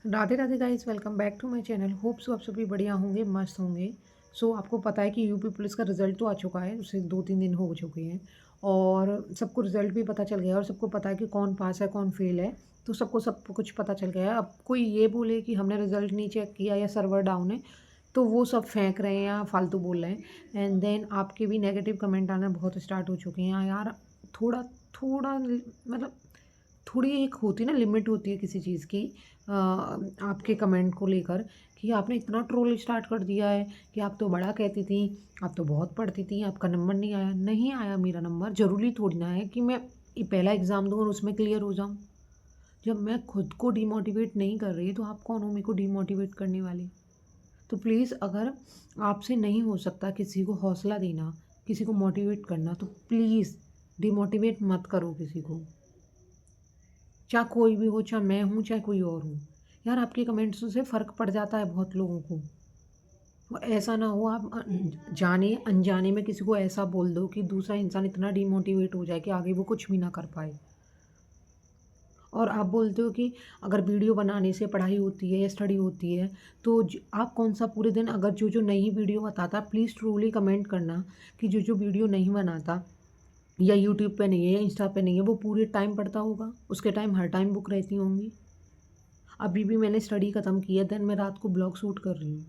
Radhe Radhe guys, welcome back to my channel. Hope so आप सभी बढ़िया होंगे, मस्त होंगे। सो आपको पता है कि यूपी पुलिस का रिज़ल्ट तो आ चुका है, उसे 2-3 दिन हो चुके हैं और सबको रिज़ल्ट भी पता चल गया है और सबको पता है कि कौन पास है कौन फेल है। तो सबको सब कुछ पता चल गया है। अब कोई ये बोले कि हमने रिज़ल्ट नहीं चेक किया या सर्वर डाउन है, तो वो सब फेंक रहे हैं या फालतू बोल रहे हैं। एंड देन आपके भी नेगेटिव कमेंट आना बहुत स्टार्ट हो चुके हैं यार। थोड़ा थोड़ा मतलब थोड़ी एक होती है ना, लिमिट होती है किसी चीज़ की। आपके कमेंट को लेकर कि आपने इतना ट्रोल स्टार्ट कर दिया है कि आप तो बड़ा कहती थी, आप तो बहुत पढ़ती थी, आपका नंबर नहीं आया। नहीं आया मेरा नंबर, ज़रूरी थोड़ी ना है कि मैं ये पहला एग्ज़ाम दूँ और उसमें क्लियर हो जाऊँ। जब मैं खुद को डिमोटिवेट नहीं कर रही तो आप कौन हो मेरे को डिमोटिवेट करने वाली। तो प्लीज़, अगर आपसे नहीं हो सकता किसी को हौसला देना, किसी को मोटिवेट करना, तो प्लीज़ डिमोटिवेट मत करो किसी को। चाहे कोई भी हो, चाहे मैं हूँ, चाहे कोई और हो। यार आपके कमेंट्स से फ़र्क पड़ जाता है बहुत लोगों को। वो ऐसा ना हो आप जाने अनजाने में किसी को ऐसा बोल दो कि दूसरा इंसान इतना डिमोटिवेट हो जाए कि आगे वो कुछ भी ना कर पाए। और आप बोलते हो कि अगर वीडियो बनाने से पढ़ाई होती है या स्टडी होती है, तो आप कौन सा पूरे दिन, अगर जो जो नई वीडियो बताता, प्लीज़ ट्रूली कमेंट करना कि जो जो वीडियो नहीं बनाता या यूट्यूब पे नहीं है या इंस्टा पे नहीं है, वो पूरे टाइम पढ़ता होगा, उसके टाइम हर टाइम बुक रहती होंगी। अभी भी मैंने स्टडी ख़त्म की है, देन मैं रात को ब्लॉग शूट कर रही हूँ।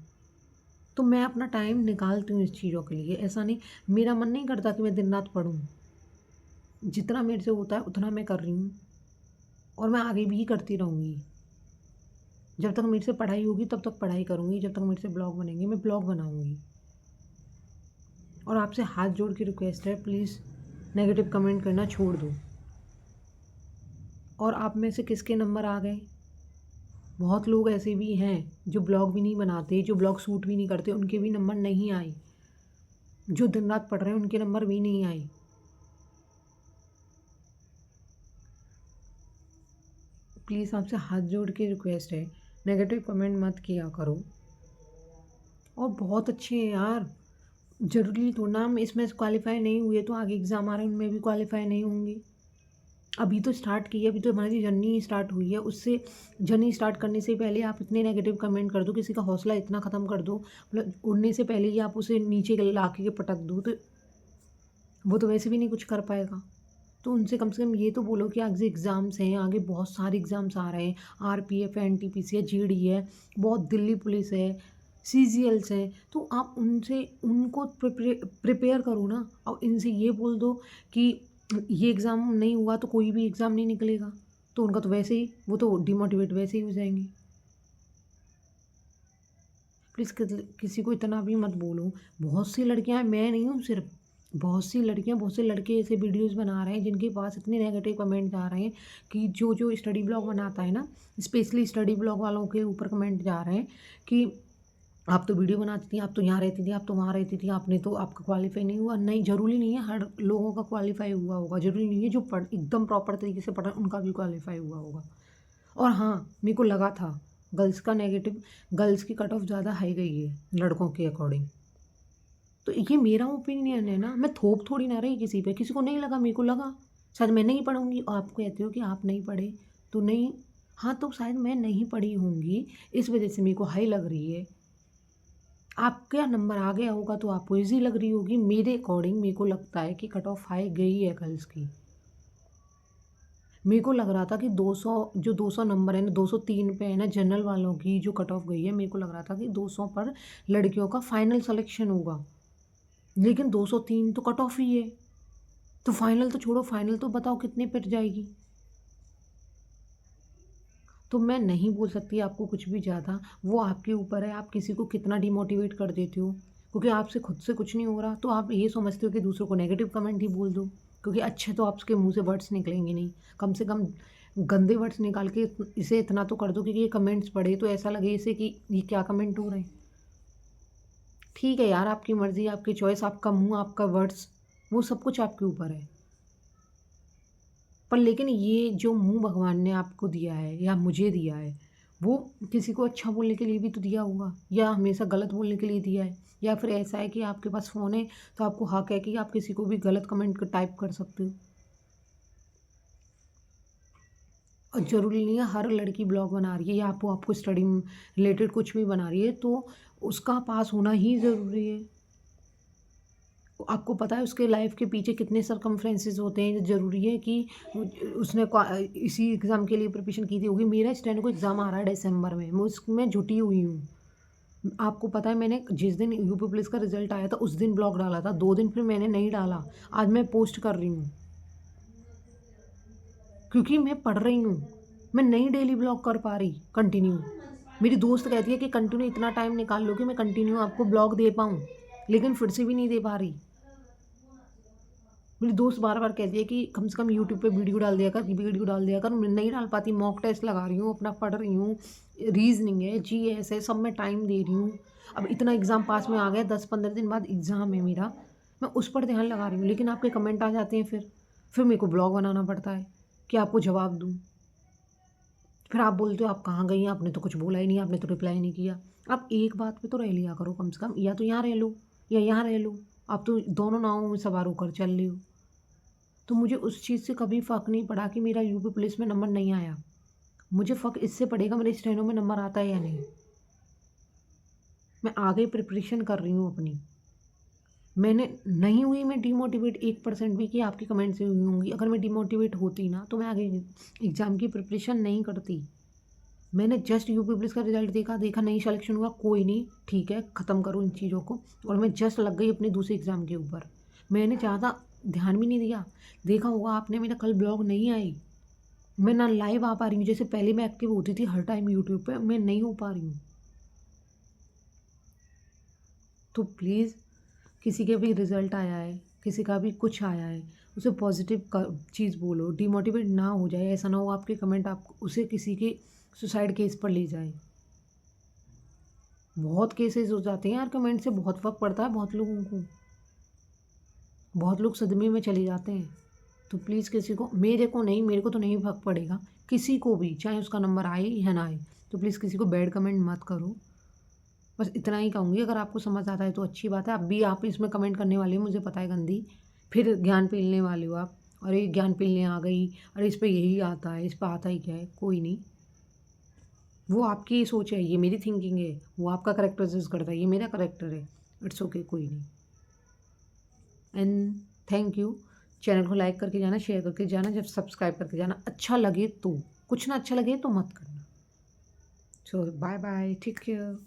तो मैं अपना टाइम निकालती हूँ इस चीज़ों के लिए। ऐसा नहीं, मेरा मन नहीं करता कि मैं दिन रात पढूँ। जितना मेरे से होता है उतना मैं कर रही हूँ और मैं आगे भी करती रहूँगी। जब तक मेरे से पढ़ाई होगी तब तक पढ़ाई करूँगी, जब तक मेरे से ब्लॉग बनेंगे मैं ब्लॉग बनाऊँगी। और आपसे हाथ जोड़ के रिक्वेस्ट है, प्लीज़ नेगेटिव कमेंट करना छोड़ दो। और आप में से किसके नंबर आ गए? बहुत लोग ऐसे भी हैं जो ब्लॉग भी नहीं बनाते, जो ब्लॉग शूट भी नहीं करते, उनके भी नंबर नहीं आए। जो दिन रात पढ़ रहे हैं उनके नंबर भी नहीं आए। प्लीज़ आपसे हाथ जोड़ के रिक्वेस्ट है, नेगेटिव कमेंट मत किया करो। और बहुत अच्छे हैं यार, ज़रूरी थोड़ा ना हम इसमें क्वालिफाई नहीं हुए तो आगे एग्ज़ाम आ रहे हैं उनमें भी क्वालिफाई नहीं होंगे। अभी तो स्टार्ट की है, अभी तो हमारी जर्नी स्टार्ट हुई है। उससे जर्नी स्टार्ट करने से पहले आप इतने नेगेटिव कमेंट कर दो, किसी का हौसला इतना ख़त्म कर दो, मतलब उड़ने से पहले ही आप उसे नीचे ला के पटक दो, तो वो तो वैसे भी नहीं कुछ कर पाएगा। तो उनसे कम से कम ये तो बोलो कि आगे एग्ज़ाम्स हैं, आगे बहुत सारे एग्ज़ाम्स आ रहे हैं। आरपीएफ है, एनटीपीसी है, जीडी है, बहुत दिल्ली पुलिस है, सीजीएल्स हैं। तो आप उनसे उनको प्रिपेयर करो ना। और इनसे ये बोल दो कि ये एग्ज़ाम नहीं हुआ तो कोई भी एग्ज़ाम नहीं निकलेगा। तो उनका तो वैसे ही, वो तो डिमोटिवेट वैसे ही हो जाएँगे। प्लीज़ किसी को इतना भी मत बोलो। बहुत सी लड़कियाँ हैं, मैं नहीं हूँ सिर्फ, बहुत सी लड़कियाँ, बहुत से लड़के ऐसे वीडियोज़ बना रहे हैं जिनके पास इतने नेगेटिव कमेंट आ रहे हैं कि जो स्टडी ब्लॉग बनाता है ना, स्पेशली स्टडी ब्लॉग वालों के ऊपर कमेंट जा रहे हैं कि आप तो वीडियो बनाती थी, आप तो यहाँ रहती थी, आप तो वहाँ रहती थी, आपने तो, आपका क्वालीफाई नहीं हुआ। नहीं, ज़रूरी नहीं है हर लोगों का क्वालीफाई हुआ होगा, ज़रूरी नहीं है जो पढ़ एकदम प्रॉपर तरीके से पढ़ रहे हैं उनका भी क्वालीफाई हुआ होगा। और हाँ, मेरे को लगा था गर्ल्स की कट ऑफ ज़्यादा हाई गई है लड़कों के अकॉर्डिंग। तो ये मेरा ओपिनियन है ना, मैं थोप थोड़ी ना रही किसी पे। किसी को नहीं लगा, मेरे को लगा। शायद मैं नहीं पढ़ूँगी और आप कहते हो कि आप नहीं पढ़े, तो नहीं। हाँ, तो शायद मैं नहीं पढ़ी होंगी, इस वज़ह से मेरे को हाई लग रही है। आपका नंबर आ गया होगा तो आपको ईज़ी लग रही होगी। मेरे अकॉर्डिंग मेरे को लगता है कि कट ऑफ हाई गई है गर्ल्स की। मेरे को लग रहा था कि 200, जो 200 नंबर है ना, 203 पे है ना जनरल वालों की जो कट ऑफ गई है, मेरे को लग रहा था कि 200 पर लड़कियों का फाइनल सिलेक्शन होगा। लेकिन 203 तो कट ऑफ ही है। तो फाइनल तो छोड़ो, फाइनल तो बताओ कितने पिट जाएगी। तो मैं नहीं बोल सकती आपको कुछ भी ज़्यादा, वो आपके ऊपर है, आप किसी को कितना डिमोटिवेट कर देते हो। क्योंकि आपसे खुद से कुछ नहीं हो रहा तो आप ये समझते हो कि दूसरों को नेगेटिव कमेंट ही बोल दो, क्योंकि अच्छे तो आपके मुँह से वर्ड्स निकलेंगे नहीं। कम से कम गंदे वर्ड्स निकाल के इसे इतना तो कर दो कि ये कमेंट्स पढ़े तो ऐसा लगे इसे कि ये क्या कमेंट हो रहे हैं। ठीक है यार, आपकी मर्ज़ी, आपकी चॉइस, आपका मुँह, आपका वर्ड्स, वो सब कुछ आपके ऊपर है। पर लेकिन ये जो मुँह भगवान ने आपको दिया है या मुझे दिया है, वो किसी को अच्छा बोलने के लिए भी तो दिया होगा, या हमेशा गलत बोलने के लिए दिया है। या फिर ऐसा है कि आपके पास फ़ोन है तो आपको हक है कि आप किसी को भी गलत कमेंट टाइप कर सकते हो। ज़रूरी नहीं है हर लड़की ब्लॉग बना रही है या आपको स्टडी रिलेटेड कुछ भी बना रही है तो उसका पास होना ही ज़रूरी है। आपको पता है उसके लाइफ के पीछे कितने सरकमफ्रेंसेस होते हैं, ज़रूरी है कि उसने इसी एग्ज़ाम के लिए प्रिपरेशन की थी होगी। मेरा स्टैनो को एग्ज़ाम आ रहा है दिसंबर में, मैं उसमें जुटी हुई हूँ। आपको पता है मैंने जिस दिन यूपी पुलिस का रिजल्ट आया था उस दिन ब्लॉग डाला था, 2 दिन फिर मैंने नहीं डाला। आज मैं पोस्ट कर रही हूँ क्योंकि मैं पढ़ रही हूँ। मैं नहीं डेली ब्लॉग कर पा रही कंटिन्यू। मेरी दोस्त कहती है कि कंटिन्यू इतना टाइम निकाल लो कि मैं कंटिन्यू आपको ब्लॉग दे पाऊँ, लेकिन फिर से भी नहीं दे पा रही। मेरी दोस्त बार-बार कहती है कि कम से कम यूट्यूब पे वीडियो डाल दिया कर। मैं नहीं डाल पाती, मॉक टेस्ट लगा रही हूँ, अपना पढ़ रही हूँ, रीज़निंग है, जीएस है, सब में टाइम दे रही हूँ। अब इतना एग्ज़ाम पास में आ गया, 10-15 दिन बाद एग्ज़ाम है मेरा, मैं उस पर ध्यान लगा रही हूँ, लेकिन आपके कमेंट आ जाते हैं फिर मेरे को ब्लॉग बनाना पड़ता है कि आपको जवाब दूँ। फिर आप बोलते हो आप कहाँ गई हैं, आपने तो कुछ बोला ही नहीं, आपने तो रिप्लाई नहीं किया। आप एक बात पे तो रह लिया करो कम से कम, या तो यहाँ रह लो या यहाँ रह लो। आप तो दोनों नावों में सवार होकर चल रही हो। तो मुझे उस चीज़ से कभी फ़र्क नहीं पड़ा कि मेरा यूपी पुलिस में नंबर नहीं आया। मुझे फ़र्क इससे पड़ेगा मेरे स्टेनो में नंबर आता है या नहीं। मैं आगे प्रिपरेशन कर रही हूँ अपनी। मैंने नहीं हुई मैं डिमोटिवेट 1% भी कि आपके कमेंट से हुई होंगी। अगर मैं डिमोटिवेट होती ना तो मैं आगे एग्ज़ाम की प्रिपरेशन नहीं करती। मैंने जस्ट यूपी पुलिस का रिज़ल्ट देखा नहीं सिलेक्शन हुआ, कोई नहीं, ठीक है, ख़त्म करो इन चीज़ों को और मैं जस्ट लग गई अपने दूसरे एग्ज़ाम के ऊपर। मैंने ज़्यादा ध्यान भी नहीं दिया। देखा होगा आपने मेरा कल ब्लॉग नहीं आई। मैं ना लाइव आ पा रही हूँ, जैसे पहले मैं एक्टिव होती थी हर टाइम यूट्यूब पे, मैं नहीं हो पा रही हूँ। तो प्लीज़ किसी के भी रिज़ल्ट आया है, किसी का भी कुछ आया है, उसे पॉज़िटिव चीज़ बोलो, डिमोटिवेट ना हो जाए। ऐसा ना हो आपके कमेंट आप उसे किसी के सुसाइड केस पर ले जाए। बहुत केसेस हो जाते हैं यार, कमेंट से बहुत फ़र्क पड़ता है बहुत लोगों को। बहुत लोग सदमे में चले जाते हैं। तो प्लीज़ किसी को, मेरे को तो नहीं फ़र्क पड़ेगा, किसी को भी चाहे उसका नंबर आए या ना आए, तो प्लीज़ किसी को बैड कमेंट मत करो। बस इतना ही कहूँगी, अगर आपको समझ आता है तो अच्छी बात है। अब भी आप इसमें कमेंट करने वाले हो, मुझे पता है गंदी, फिर ज्ञान पेलने वाले हो आप। अरे ज्ञान पेलने आ गई, अरे इस पे यही आता है, इस पे आता ही क्या है? कोई नहीं, वो आपकी सोच है, ये मेरी थिंकिंग है, वो आपका करैक्टर जज करता है, ये मेरा करैक्टर है। इट्स ओके, कोई नहीं। And thank you. चैनल को लाइक करके जाना, शेयर करके जाना, जब सब्सक्राइब करके जाना। अच्छा लगे तो, कुछ ना अच्छा लगे तो मत करना। सो बाय बाय, टेक केयर।